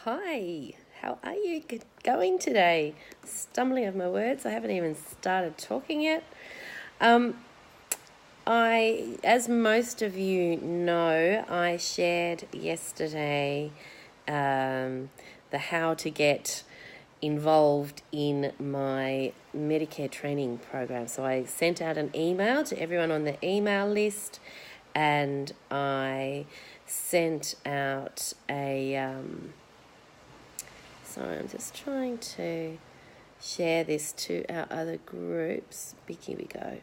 How are you going today? Stumbling over my words. I haven't even started talking yet. As most of you know, I shared yesterday the how to get involved in my Medicare training program. So I sent out an email to everyone on the email list, and I sent out sorry, I'm just trying to share this to our other groups. Here we go.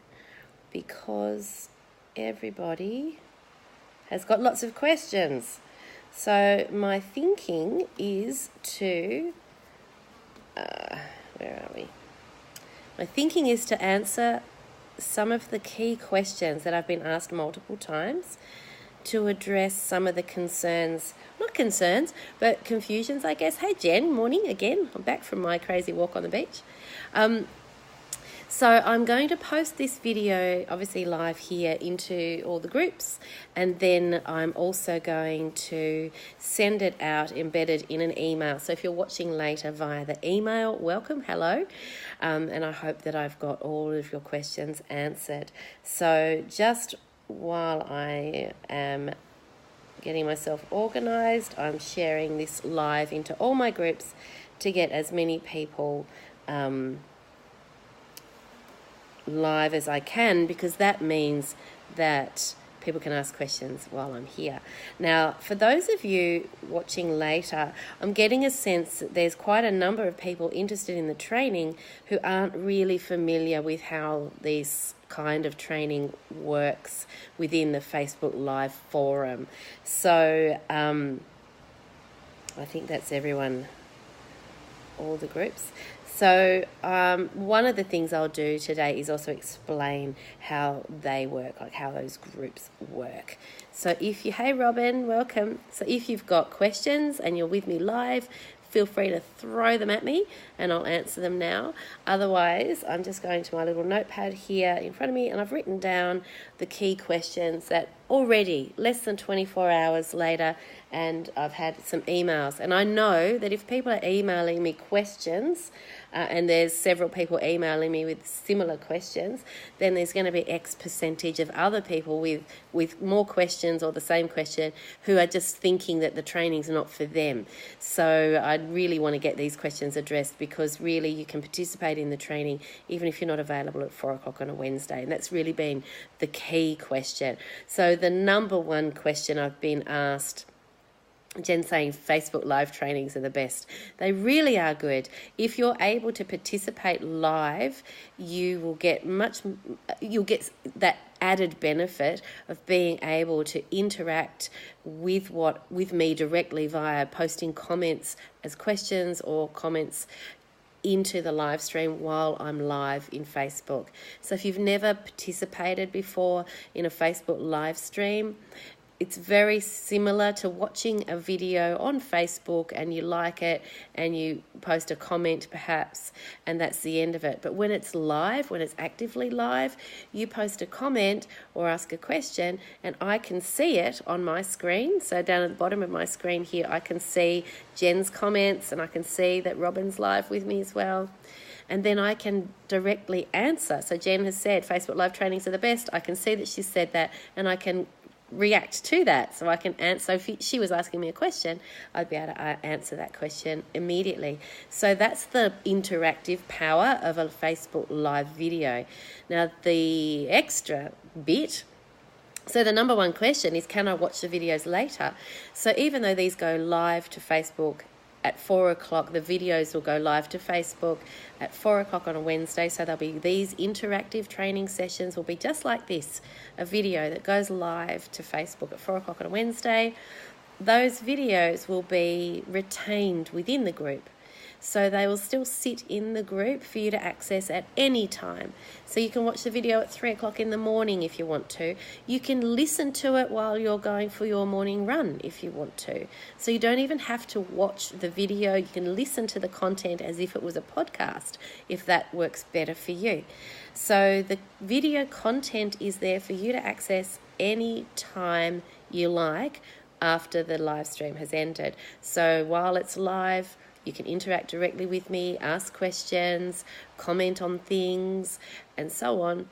Because everybody has got lots of questions. So my thinking is to... where are we? My thinking is to answer some of the key questions that I've been asked multiple times, to address some of the confusions, I guess. Hey Jen, morning again. I'm back from my crazy walk on the beach. So I'm going to post this video, obviously live here, into all the groups, and then I'm also going to send it out embedded in an email. So if you're watching later via the email, welcome, hello, and I hope that I've got all of your questions answered. So just while I am getting myself organised, I'm sharing this live into all my groups to get as many people live as I can, because that means that people can ask questions while I'm here. Now, for those of you watching later, I'm getting a sense that there's quite a number of people interested in the training who aren't really familiar with how this kind of training works within the Facebook Live forum. So I think that's everyone, all the groups. So one of the things I'll do today is also explain how they work, like how those groups work. So hey Robin, welcome. So if you've got questions and you're with me live, feel free to throw them at me and I'll answer them now. Otherwise, I'm just going to my little notepad here in front of me, and I've written down the key questions that already, less than 24 hours later, and I've had some emails. And I know that if people are emailing me questions, and there's several people emailing me with similar questions, then there's going to be X percentage of other people with more questions or the same question who are just thinking that the training's not for them. So I really want to get these questions addressed, because really you can participate in the training even if you're not available at 4 o'clock on a Wednesday. And that's really been the key question. So the number one question I've been asked, Jen saying Facebook Live trainings are the best. They really are good. If you're able to participate live, you'll get that added benefit of being able to interact with me directly via posting comments as questions or comments into the live stream while I'm live in Facebook. So if you've never participated before in a Facebook live stream, it's very similar to watching a video on Facebook and you like it and you post a comment perhaps, and that's the end of it. But when it's live, when it's actively live, you post a comment or ask a question and I can see it on my screen. So down at the bottom of my screen here, I can see Jen's comments and I can see that Robin's live with me as well. And then I can directly answer. So Jen has said Facebook Live trainings are the best. I can see that she said that, and I can react to that. So I can answer. So if she was asking me a question, I'd be able to answer that question immediately. So that's the interactive power of a Facebook Live video. Now the extra bit, so the number one question is, can I watch the videos later? So even though these go live to Facebook at 4 o'clock, the videos will go live to Facebook at 4 o'clock on a Wednesday. So there'll be these interactive training sessions will be just like this, a video that goes live to Facebook at 4 o'clock on a Wednesday. Those videos will be retained within the group. So they will still sit in the group for you to access at any time. So you can watch the video at 3 o'clock in the morning if you want to. You can listen to it while you're going for your morning run if you want to. So you don't even have to watch the video. You can listen to the content as if it was a podcast, if that works better for you. So the video content is there for you to access any time you like, after the live stream has ended. So while it's live, you can interact directly with me, ask questions, comment on things, and so on.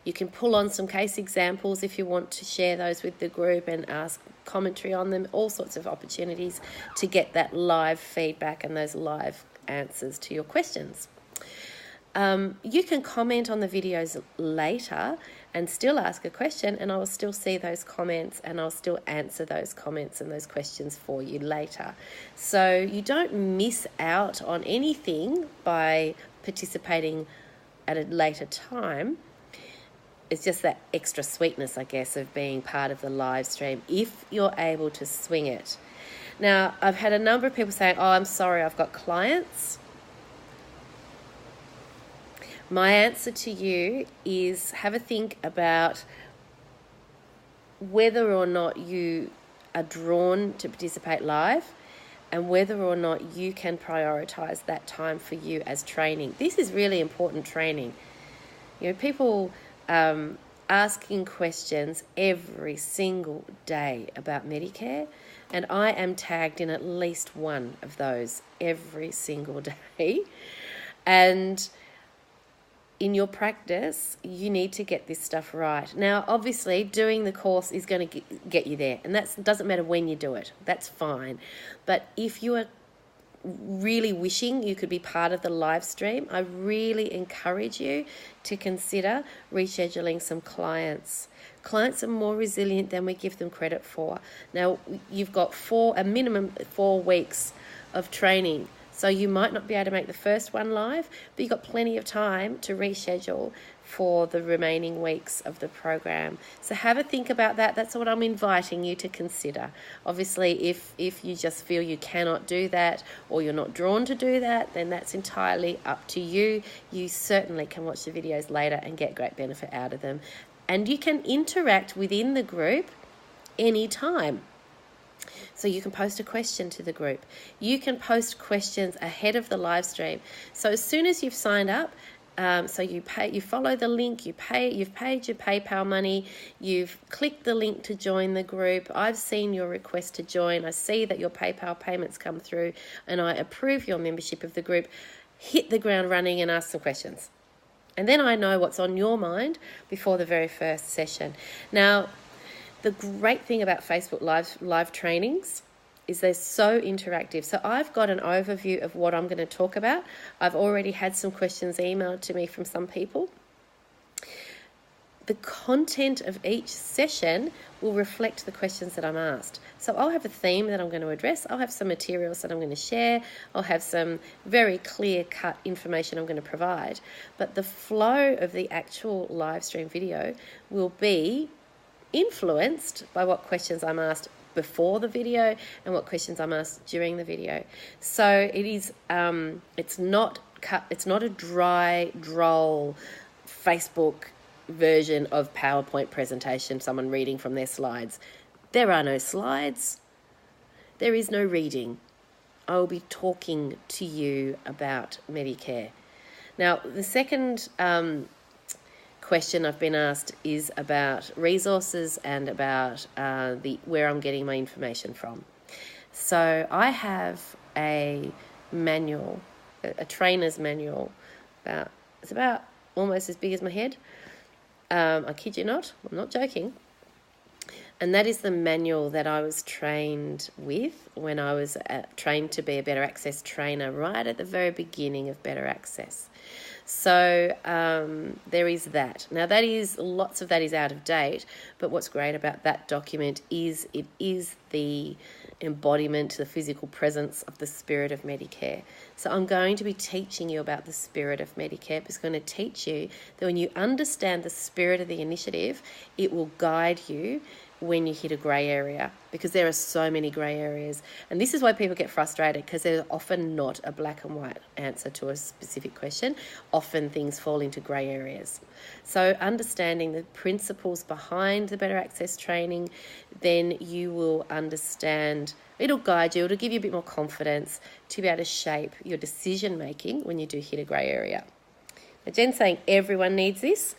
You can pull on some case examples if you want to share those with the group and ask commentary on them, all sorts of opportunities to get that live feedback and those live answers to your questions. You can comment on the videos later and still ask a question, and I will still see those comments and I'll still answer those comments and those questions for you later. So you don't miss out on anything by participating at a later time. It's just that extra sweetness, I guess, of being part of the live stream if you're able to swing it. Now, I've had a number of people saying, oh, I'm sorry, I've got clients. My answer to you is have a think about whether or not you are drawn to participate live and whether or not you can prioritise that time for you as training. This is really important training. You know, people asking questions every single day about Medicare, and I am tagged in at least one of those every single day. And in your practice, you need to get this stuff right. Now, obviously, doing the course is going to get you there, and that doesn't matter when you do it. That's fine. But if you are really wishing you could be part of the live stream, I really encourage you to consider rescheduling some clients. Clients are more resilient than we give them credit for. Now, you've got a minimum 4 weeks of training. So you might not be able to make the first one live, but you've got plenty of time to reschedule for the remaining weeks of the program. So have a think about that. That's what I'm inviting you to consider. Obviously, if you just feel you cannot do that or you're not drawn to do that, then that's entirely up to you. You certainly can watch the videos later and get great benefit out of them. And you can interact within the group anytime. So you can post a question to the group. You can post questions ahead of the live stream. So as soon as you've signed up, so you follow the link, you've paid your PayPal money, you've clicked the link to join the group. I've seen your request to join. I see that your PayPal payments come through, and I approve your membership of the group. Hit the ground running and ask some questions. And then I know what's on your mind before the very first session. Now, the great thing about Facebook live trainings is they're so interactive. So I've got an overview of what I'm going to talk about. I've already had some questions emailed to me from some people. The content of each session will reflect the questions that I'm asked. So I'll have a theme that I'm going to address. I'll have some materials that I'm going to share. I'll have some very clear-cut information I'm going to provide. But the flow of the actual live stream video will be influenced by what questions I'm asked before the video and what questions I'm asked during the video. So it is it's not a dry, droll Facebook version of PowerPoint presentation, someone reading from their slides. There are no slides. There is no reading. I will be talking to you about Medicare. Now, the second question I've been asked is about resources and about where I'm getting my information from. So I have a manual, a trainer's manual. It's about almost as big as my head. I kid you not, I'm not joking. And that is the manual that I was trained with when I was trained to be a Better Access trainer right at the very beginning of Better Access. So there is that. Now lots of that is out of date, but what's great about that document is it is the embodiment, the physical presence of the spirit of Medicare. So I'm going to be teaching you about the spirit of Medicare. It's going to teach you that when you understand the spirit of the initiative, it will guide you when you hit a grey area, because there are so many grey areas. And this is why people get frustrated, because there's often not a black and white answer to a specific question. Often things fall into grey areas. So understanding the principles behind the Better Access training, then you will understand, it'll guide you, it'll give you a bit more confidence to be able to shape your decision making when you do hit a grey area. Now, Jen's saying everyone needs this.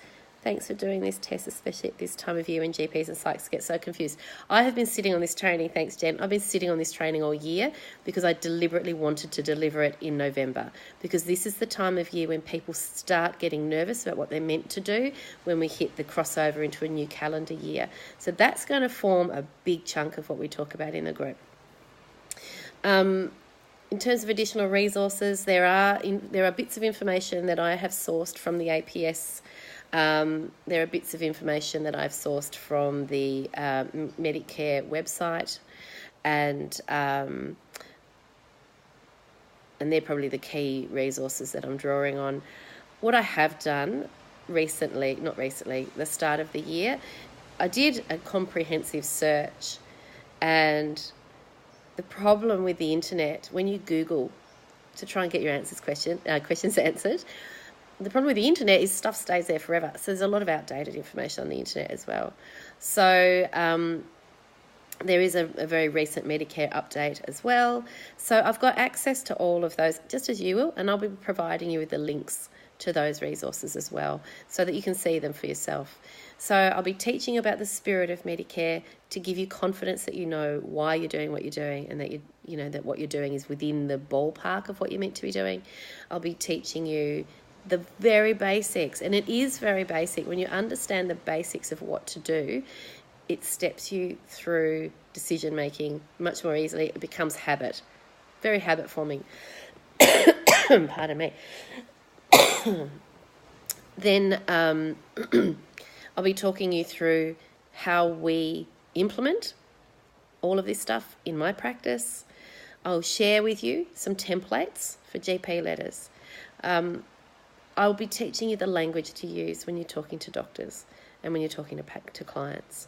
Thanks for doing this, Tess, especially at this time of year when GPs and psychs get so confused. I have been sitting on this training, thanks, Jen. I've been sitting on this training all year because I deliberately wanted to deliver it in November, because this is the time of year when people start getting nervous about what they're meant to do when we hit the crossover into a new calendar year. So that's going to form a big chunk of what we talk about in the group. In terms of additional resources, there are bits of information that I have sourced from the APS. There are bits of information that I've sourced from the Medicare website, and they're probably the key resources that I'm drawing on. What I have done the start of the year, I did a comprehensive search, and the problem with the internet, when you Google to try and get your questions answered, the problem with the internet is stuff stays there forever. So there's a lot of outdated information on the internet as well. So there is a very recent Medicare update as well. So I've got access to all of those, just as you will, and I'll be providing you with the links to those resources as well so that you can see them for yourself. So I'll be teaching about the spirit of Medicare to give you confidence that you know why you're doing what you're doing, and that you know that what you're doing is within the ballpark of what you're meant to be doing. I'll be teaching you the very basics, and it is very basic. When you understand the basics of what to do, it steps you through decision making much more easily. It becomes habit, very habit forming. Pardon me. Then I'll be talking you through how we implement all of this stuff in my practice. I'll share with you some templates for GP letters. I'll be teaching you the language to use when you're talking to doctors and when you're talking to clients.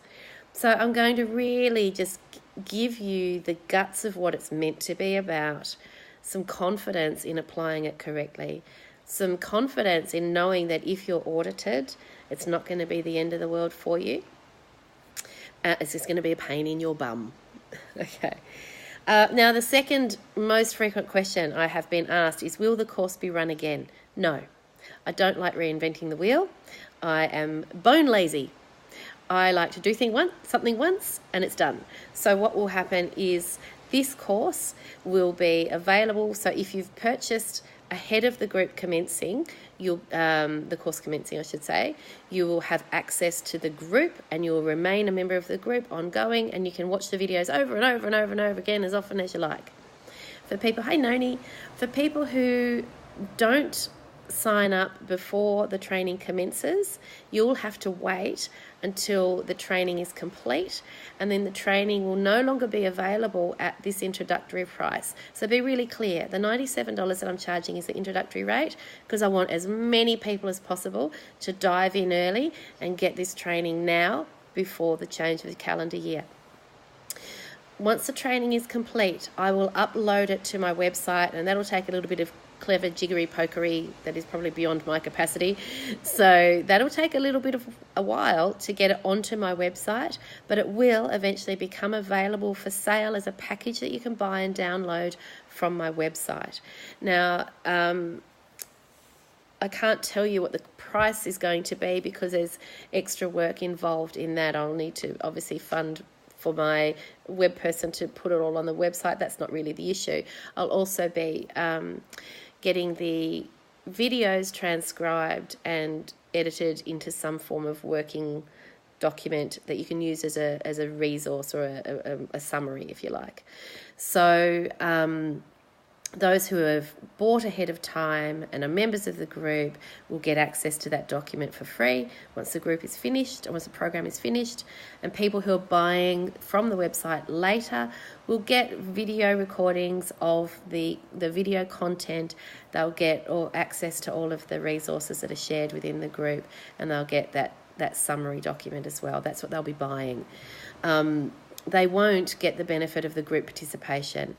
So I'm going to really just give you the guts of what it's meant to be about, some confidence in applying it correctly, some confidence in knowing that if you're audited, it's not going to be the end of the world for you. It's just going to be a pain in your bum. Okay. Now, the second most frequent question I have been asked is, will the course be run again? No. I don't like reinventing the wheel. I am bone lazy. I like to do something once and it's done. So what will happen is this course will be available. So if you've purchased ahead of the group commencing, the course commencing, I should say, you will have access to the group, and you will remain a member of the group ongoing, and you can watch the videos over and over and over and over again as often as you like. For people, hey Noni, for people who don't sign up before the training commences, you'll have to wait until the training is complete, and then the training will no longer be available at this introductory price. So be really clear, the $97 that I'm charging is the introductory rate, because I want as many people as possible to dive in early and get this training now before the change of the calendar year. Once the training is complete, I will upload it to my website, and that'll take a little bit of clever jiggery pokery that is probably beyond my capacity. So that'll take a little bit of a while to get it onto my website, but it will eventually become available for sale as a package that you can buy and download from my website. Now, I can't tell you what the price is going to be because there's extra work involved in that. I'll need to obviously fund for my web person to put it all on the website. That's not really the issue. I'll also be getting the videos transcribed and edited into some form of working document that you can use as a resource or a summary, if you like. So those who have bought ahead of time and are members of the group will get access to that document for free once the group is finished, or once the program is finished. And people who are buying from the website later will get video recordings of the video content. They'll get access to all of the resources that are shared within the group, and they'll get that summary document as well. That's what they'll be buying. They won't get the benefit of the group participation.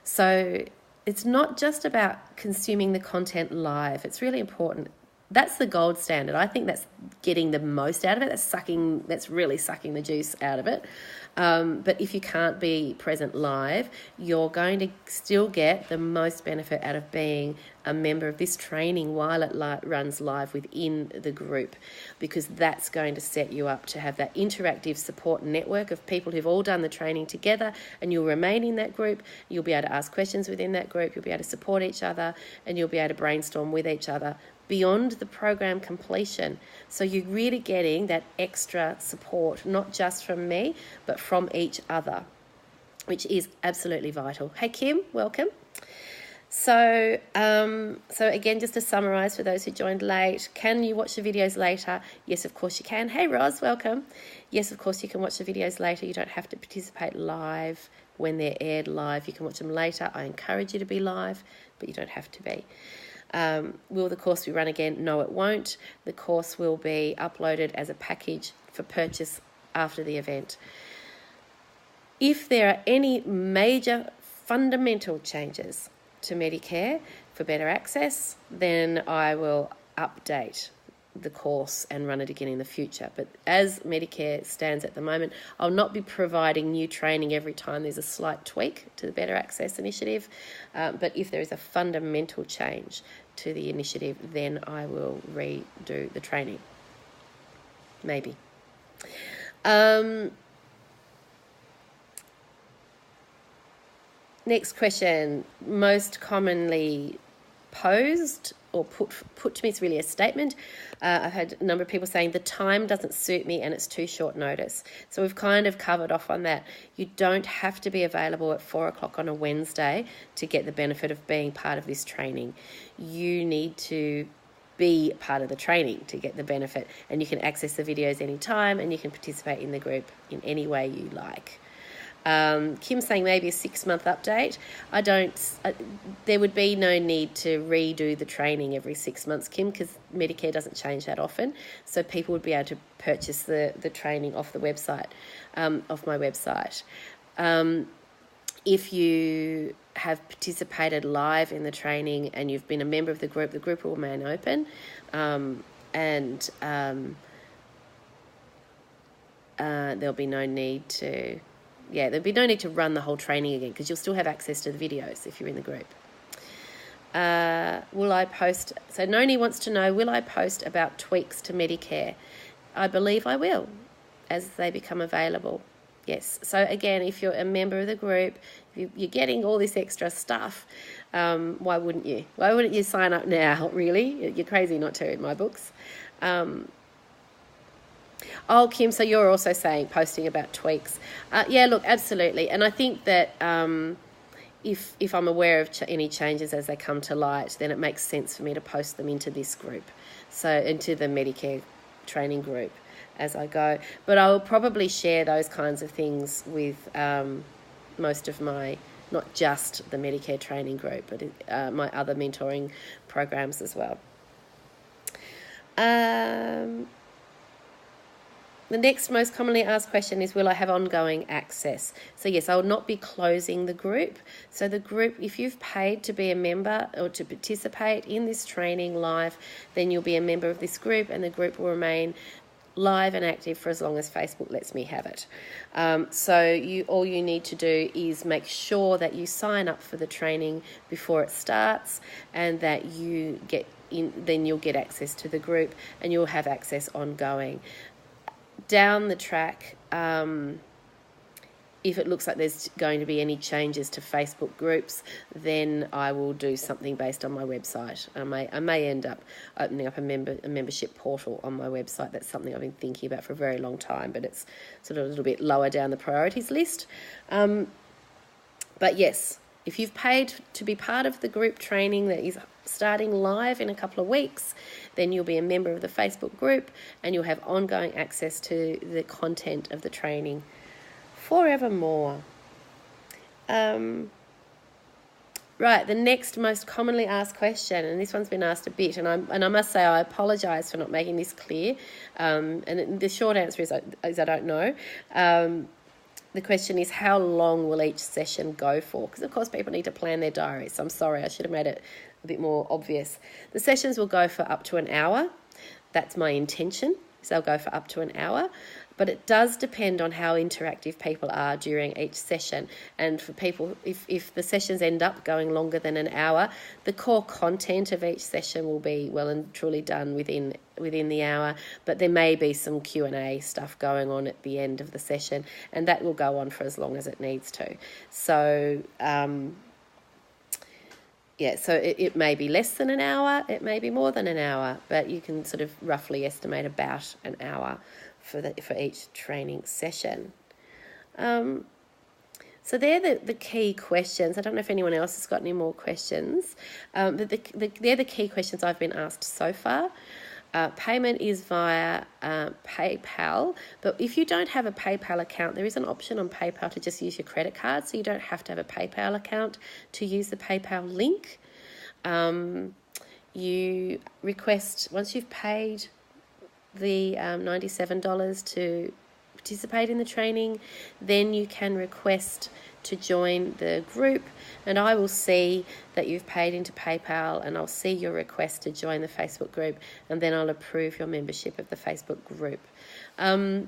So it's not just about consuming the content live. It's really important that's the gold standard. I think that's getting the most out of it. That's really sucking the juice out of it. But if you can't be present live, you're going to still get the most benefit out of being a member of this training while it runs live within the group, because that's going to set you up to have that interactive support network of people who've all done the training together, and you'll remain in that group. You'll be able to ask questions within that group. You'll be able to support each other, and you'll be able to brainstorm with each other beyond the program completion. So you're really getting that extra support, not just from me, but from each other, which is absolutely vital. Hey, Kim, welcome. So again, just to summarise for those who joined late, can you watch the videos later? Yes, of course you can. Hey, Roz, welcome. Yes, of course you can watch the videos later. You don't have to participate live when they're aired live. You can watch them later. I encourage you to be live, but you don't have to be. Will the course be run again? No, it won't. The course will be uploaded as a package for purchase after the event. If there are any major fundamental changes to Medicare for Better Access, then I will update the course and run it again in the future. But as Medicare stands at the moment, I'll not be providing new training every time there's a slight tweak to the Better Access initiative. But if there is a fundamental change to the initiative, then I will redo the training. Maybe. Next question, most commonly posed or put to me, it's really a statement. I've had a number of people saying the time doesn't suit me and it's too short notice. So we've kind of covered off on that. You don't have to be available at 4 o'clock on a Wednesday to get the benefit of being part of this training. You need to be part of the training to get the benefit, and you can access the videos anytime, and you can participate in the group in any way you like. Kim's saying maybe a 6-month update. There would be no need to redo the training every 6 months, Kim, because Medicare doesn't change that often. So people would be able to purchase the training off the website, off my website. If you have participated live in the training and you've been a member of the group will remain open, there'll be no need to... there'd be no need to run the whole training again, because you'll still have access to the videos if you're in the group. Will I post... So Noni wants to know, will I post about tweaks to Medicare? I believe I will, as they become available. Yes. So again, if you're a member of the group, you're getting all this extra stuff, why wouldn't you? Why wouldn't you sign up now, really? You're crazy not to, in my books. Oh, Kim, so you're also saying posting about tweaks. Yeah, look, absolutely. And I think that if I'm aware of any changes as they come to light, then it makes sense for me to post them into this group, so into the Medicare training group as I go. But I will probably share those kinds of things with most of my, not just the Medicare training group, but my other mentoring programs as well. The next most commonly asked question is, will I have ongoing access? So yes, I will not be closing the group. So the group, if you've paid to be a member or to participate in this training live, then you'll be a member of this group, and the group will remain live and active for as long as Facebook lets me have it. So all you need to do is make sure that you sign up for the training before it starts, and that you get in, then you'll get access to the group and you'll have access ongoing. Down the track, if it looks like there's going to be any changes to Facebook groups, then I will do something based on my website. I may end up opening up a membership portal on my website. That's something I've been thinking about for a very long time, but it's sort of a little bit lower down the priorities list. But yes, if you've paid to be part of the group training that is starting live in a couple of weeks, then you'll be a member of the Facebook group and you'll have ongoing access to the content of the training forevermore. Right, the next most commonly asked question, and this one's been asked a bit, and I must say I apologise for not making this clear, and the short answer is I don't know. the question is, how long will each session go for? Because, of course, people need to plan their diaries. So I'm sorry, I should have made it a bit more obvious. The sessions will go for up to an hour. That's my intention, so they'll go for up to an hour. But it does depend on how interactive people are during each session. And for people, if the sessions end up going longer than an hour, the core content of each session will be well and truly done within the hour. But there may be some Q&A stuff going on at the end of the session, and that will go on for as long as it needs to. So, so it may be less than an hour, it may be more than an hour, but you can sort of roughly estimate about an hour for each training session. So they're the key questions. I don't know if anyone else has got any more questions, but they're the key questions I've been asked so far. Payment is via PayPal, but if you don't have a PayPal account, there is an option on PayPal to just use your credit card, so you don't have to have a PayPal account to use the PayPal link. You request, once you've paid the $97 to participate in the training, then you can request to join the group, and I will see that you've paid into PayPal, and I'll see your request to join the Facebook group, and then I'll approve your membership of the Facebook group. That's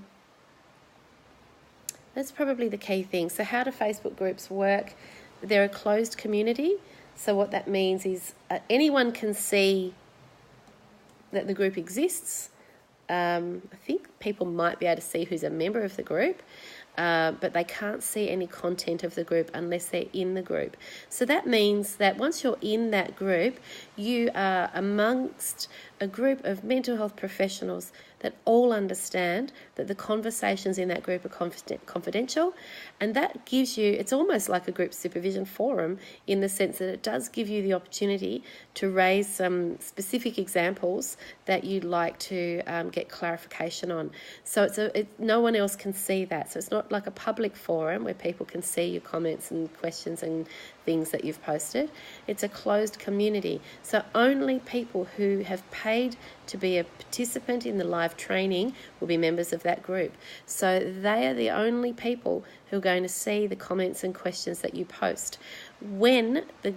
probably the key thing. So how do Facebook groups work? They're a closed community, so what that means is anyone can see that the group exists. I think people might be able to see who's a member of the group, but they can't see any content of the group unless they're in the group. So that means that once you're in that group, you are amongst a group of mental health professionals that all understand that the conversations in that group are confidential, and that gives you, it's almost like a group supervision forum in the sense that it does give you the opportunity to raise some specific examples that you'd like to get clarification on. So no one else can see that. So it's not like a public forum where people can see your comments and questions and things that you've posted. It's a closed community. So only people who have paid to be a participant in the live training will be members of that group. So they are the only people who are going to see the comments and questions that you post. When the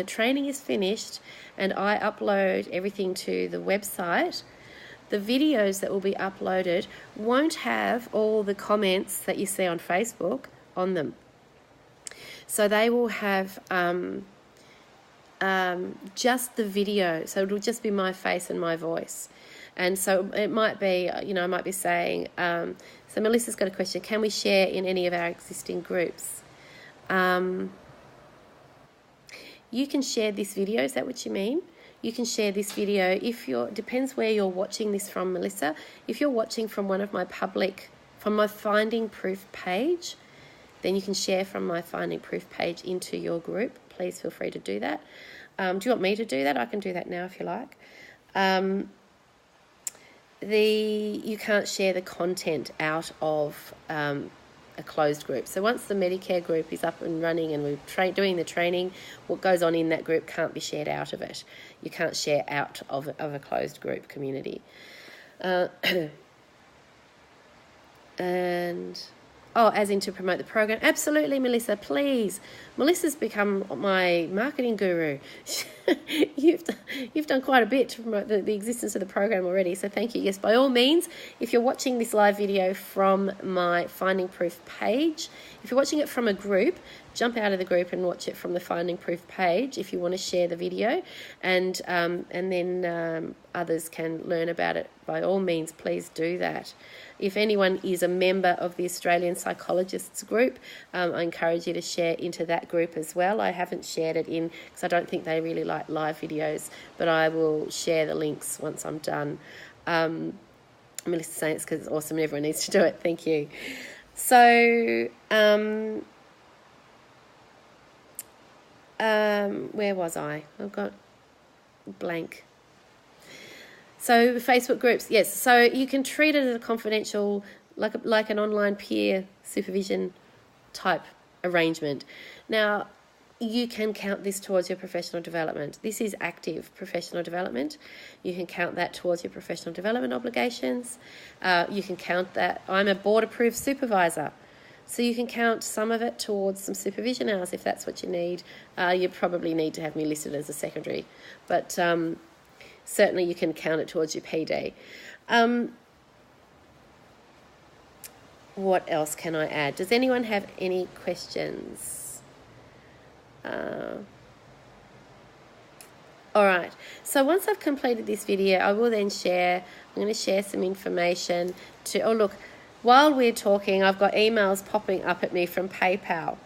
training is finished and I upload everything to the website, the videos that will be uploaded won't have all the comments that you see on Facebook on them. So they will have just the video. So it'll just be my face and my voice. And so it might be, I might be saying, so Melissa's got a question, can we share in any of our existing groups? You can share this video, is that what you mean? You can share this video depends where you're watching this from, Melissa. If you're watching from one of my from my Finding Proof page, then you can share from my Finding Proof page into your group. Please feel free to do that. Do you want me to do that? I can do that now if you like. You can't share the content out of a closed group. So once the Medicare group is up and running and we're doing the training, what goes on in that group can't be shared out of it. You can't share out of a closed group community. As in to promote the program. Absolutely, Melissa, please. Melissa's become my marketing guru. You've done quite a bit to promote the existence of the program already, so thank you. Yes, by all means, if you're watching this live video from my Finding Proof page, if you're watching it from a group, jump out of the group and watch it from the Finding Proof page if you want to share the video, and then others can learn about it. By all means, please do that. If anyone is a member of the Australian Psychologists group, I encourage you to share into that group as well. I haven't shared it in because I don't think they really like live videos, but I will share the links once I'm done. Melissa's saying it's because it's awesome and everyone needs to do it. Thank you. So, where was I? I've got blank. So Facebook groups, yes. So you can treat it as a confidential, like an online peer supervision type arrangement. Now, you can count this towards your professional development. This is active professional development. You can count that towards your professional development obligations. You can count that. I'm a board-approved supervisor. So you can count some of it towards some supervision hours if that's what you need. You probably need to have me listed as a secondary, but certainly you can count it towards your PD. What else can I add? Does anyone have any questions? All right, so once I've completed this video, I will then I'm going to share some information oh look, while we're talking, I've got emails popping up at me from PayPal.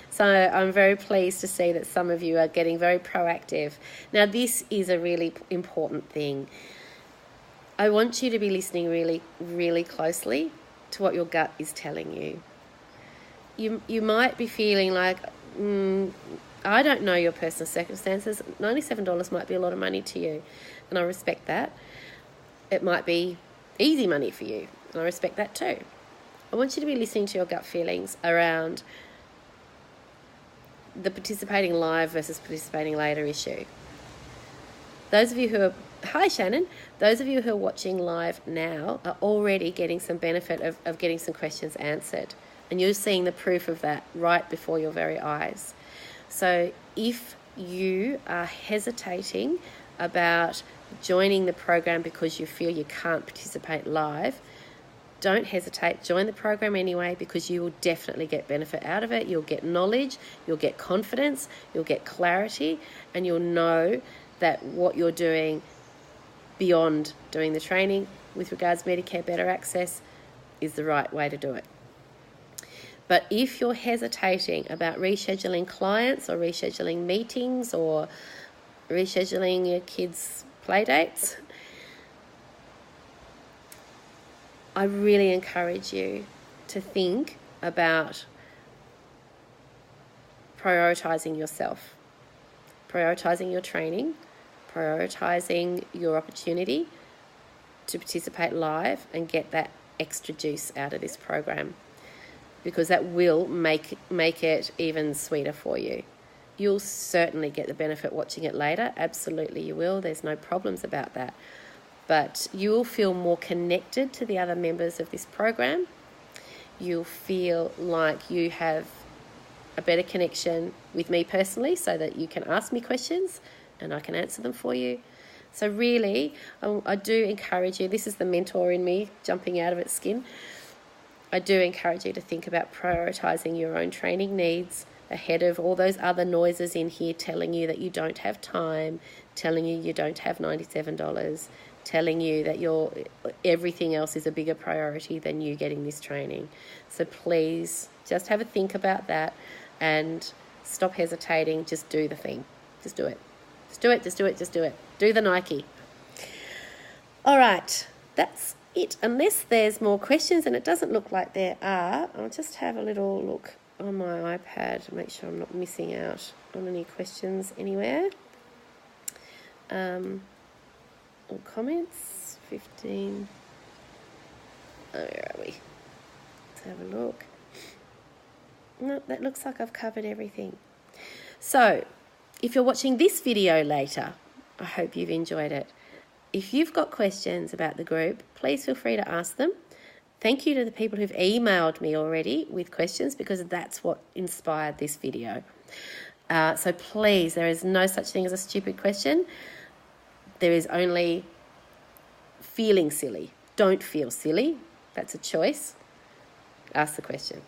So I'm very pleased to see that some of you are getting very proactive. Now, this is a really important thing. I want you to be listening really, really closely to what your gut is telling you. You might be feeling like, I don't know your personal circumstances. $97 might be a lot of money to you, and I respect that. It might be easy money for you, and I respect that too. I want you to be listening to your gut feelings around the participating live versus participating later issue. Those of you who are, hi Shannon, those of you who are watching live now are already getting some benefit of getting some questions answered, and you're seeing the proof of that right before your very eyes. So if you are hesitating about joining the program because you feel you can't participate live, don't hesitate. Join the program anyway, because you will definitely get benefit out of it. You'll get knowledge, you'll get confidence, you'll get clarity, and you'll know that what you're doing beyond doing the training with regards to Medicare Better Access is the right way to do it. But if you're hesitating about rescheduling clients or rescheduling meetings or rescheduling your kids' play dates, I really encourage you to think about prioritizing yourself, prioritizing your training, prioritizing your opportunity to participate live and get that extra juice out of this program, because that will make it even sweeter for you. You'll certainly get the benefit watching it later. Absolutely you will. There's no problems about that. But you will feel more connected to the other members of this program. You'll feel like you have a better connection with me personally, so that you can ask me questions and I can answer them for you. So really, I do encourage you, this is the mentor in me jumping out of its skin. I do encourage you to think about prioritising your own training needs ahead of all those other noises in here telling you that you don't have time, telling you you don't have $97, telling you that everything else is a bigger priority than you getting this training. So please just have a think about that and stop hesitating. Just do the thing. Just do it. Just do it, just do it, just do it. Do the Nike. All right, that's it. Unless there's more questions, and it doesn't look like there are, I'll just have a little look on my iPad to make sure I'm not missing out on any questions anywhere. All comments, 15. Oh, where are we? Let's have a look. No, that looks like I've covered everything. So, if you're watching this video later, I hope you've enjoyed it. If you've got questions about the group, please feel free to ask them. Thank you to the people who've emailed me already with questions, because that's what inspired this video. So please, there is no such thing as a stupid question. There is only feeling silly. Don't feel silly. That's a choice. Ask the question,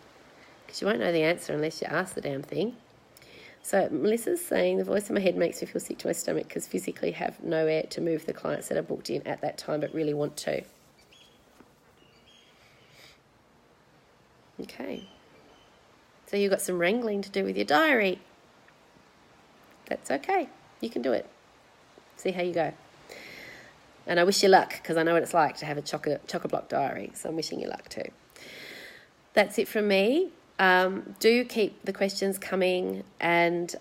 because you won't know the answer unless you ask the damn thing. So Melissa's saying, the voice in my head makes me feel sick to my stomach because physically have nowhere to move the clients that are booked in at that time but really want to. Okay. So you've got some wrangling to do with your diary. That's okay. You can do it. See how you go. And I wish you luck, because I know what it's like to have a chock-a-block diary. So I'm wishing you luck too. That's it from me. Do keep the questions coming, and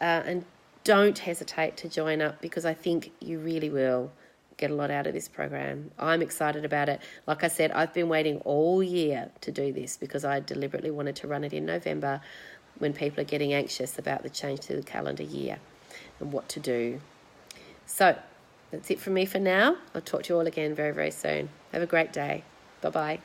don't hesitate to join up, because I think you really will get a lot out of this program. I'm excited about it. Like I said, I've been waiting all year to do this because I deliberately wanted to run it in November when people are getting anxious about the change to the calendar year and what to do. So that's it from me for now. I'll talk to you all again very, very soon. Have a great day. Bye-bye.